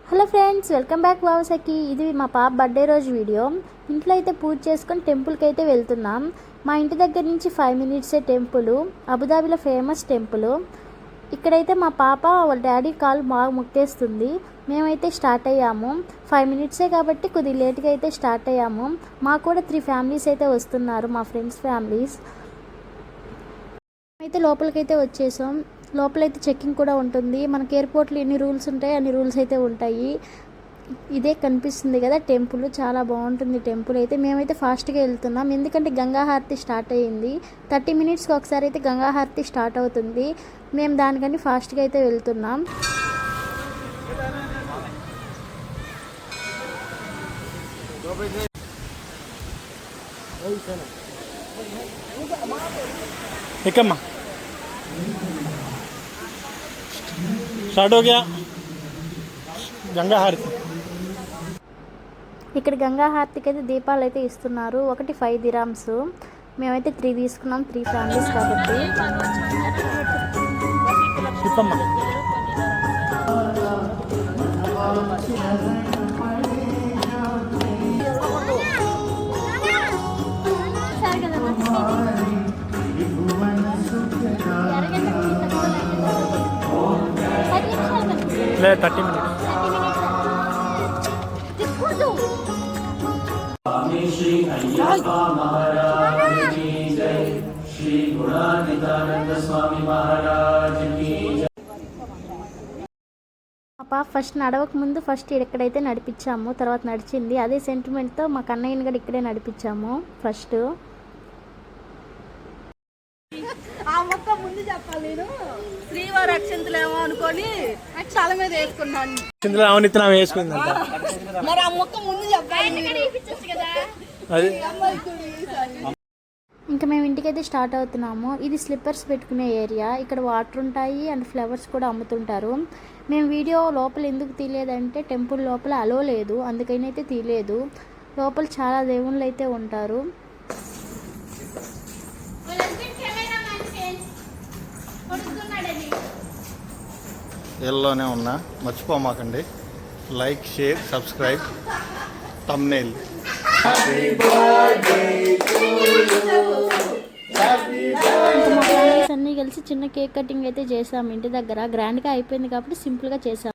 Hello friends, welcome back వావసకి. ఇది మా పాప బర్త్డే రోజు వీడియో. ఇంట్లో అయితే పూజ చేసుకొని టెంపుల్కి అయితే వెళ్తున్నాం. మా ఇంటి దగ్గర నుంచి 5 మినిట్సే టెంపుల్. అబుదాబిలో ఫేమస్ టెంపుల్. ఇక్కడైతే మా పాప వాళ్ళ డాడీ కాలు బాగా ముక్కేస్తుంది. మేమైతే స్టార్ట్ అయ్యాము. 5 మినిట్సే కాబట్టి కొద్దిగా లేట్గా అయితే స్టార్ట్ అయ్యాము. మాకు కూడా 3 ఫ్యామిలీస్ అయితే వస్తున్నారు, మా ఫ్రెండ్స్ ఫ్యామిలీస్. అయితే లోపలికైతే వచ్చేసాం. లోపలైతే చెక్కింగ్ కూడా ఉంటుంది. మనకి ఎయిర్పోర్ట్లో ఎన్ని రూల్స్ ఉంటాయి అన్ని రూల్స్ అయితే ఉంటాయి. ఇదే కనిపిస్తుంది కదా టెంపుల్, చాలా బాగుంటుంది టెంపుల్. అయితే మేమైతే ఫాస్ట్గా వెళ్తున్నాం, ఎందుకంటే గంగాహారతి స్టార్ట్ అయ్యింది. 30 మినిట్స్కి ఒకసారి అయితే గంగాహారతి స్టార్ట్ అవుతుంది. మేము దానికని ఫాస్ట్గా అయితే వెళ్తున్నాం. एकम्मा स्टार्ट हो गया गंगा हारती. ఇక్కడ గంగా హారతికి అయితే దీపాలు అయితే ఇస్తున్నారు. ఒకటి 5 దిరామ్స్. మేమైతే 3 తీసుకున్నాం, 3 ఫ్యామిలీస్ కాబట్టి. ले 30 मिनट. श्री अय्यप्पा महाराज की जय. श्री गुणातीतानंद स्वामी महाराज की जय. పాప ఫస్ట్ నడవక ముందు ఫస్ట్ ఇక్కడైతే నడిపించాము, తర్వాత నడిచింది. అదే సెంటిమెంట్తో మా కన్నయ్యని కూడా ఇక్కడే నడిపించాము ఫస్ట్. ఆ మొక్క ముందు చెప్పాలి, నేను శ్రీవారి అక్షంతలేమో అనుకొని తల మీద వేసుకున్నాను. మరి ఆ మొక్క ముందు చెప్పాలి. ఇంకా మేము ఇంటికైతే స్టార్ట్ అవుతున్నాము. ఇది స్లిప్పర్స్ పెట్టుకునే ఏరియా. ఇక్కడ వాటర్ ఉంటాయి అండ్ ఫ్లవర్స్ కూడా అమ్ముతుంటారు. మేము వీడియో లోపల ఎందుకు తీయలేదంటే టెంపుల్ లోపల అలో లేదు, అందుకని అయితే తీయలేదు. లోపల చాలా దేవుళ్ళు అయితే ఉంటారు. ఎల్లోనే ఉన్నా, మర్చిపోమాకండి. Like, share, subscribe, thumbnail. అన్నీ కలిసి చిన్న కేక్ కటింగ్ అయితే చేసాము ఇంటి దగ్గర. గ్రాండ్గా అయిపోయింది కాబట్టి సింపుల్గా చేసాము.